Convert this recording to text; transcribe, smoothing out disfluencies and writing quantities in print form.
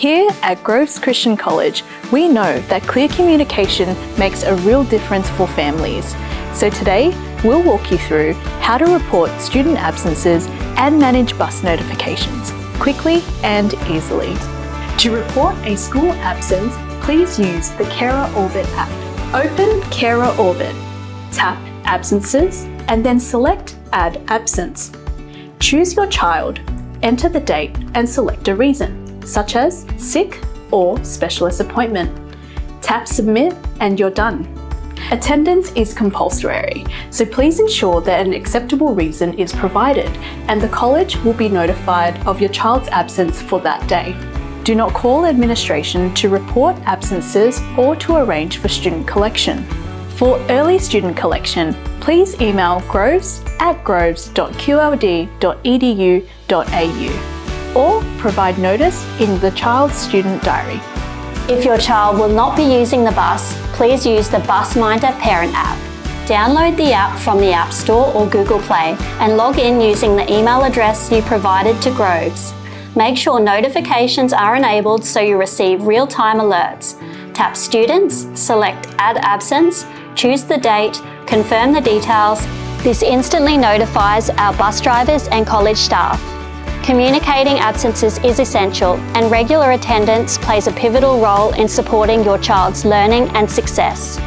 Here at Groves Christian College, we know that clear communication makes a real difference for families. So today, we'll walk you through how to report student absences and manage bus notifications quickly and easily. To report a school absence, please use the Carer Orbit app. Open Carer Orbit, tap Absences, and then select Add Absence. Choose your child, enter the date and select a reason, such as sick or specialist appointment. Tap Submit and you're done. Attendance is compulsory, so please ensure that an acceptable reason is provided and the college will be notified of your child's absence for that day. Do not call administration to report absences or to arrange for student collection. For early student collection, please email groves@groves.qld.edu.au or provide notice in the child's student diary. If your child will not be using the bus, please use the BusMinder Parent app. Download the app from the App Store or Google Play and log in using the email address you provided to Groves. Make sure notifications are enabled so you receive real-time alerts. Tap Students, select Add Absence, choose the date, confirm the details. This instantly notifies our bus drivers and college staff. Communicating absences is essential, and regular attendance plays a pivotal role in supporting your child's learning and success.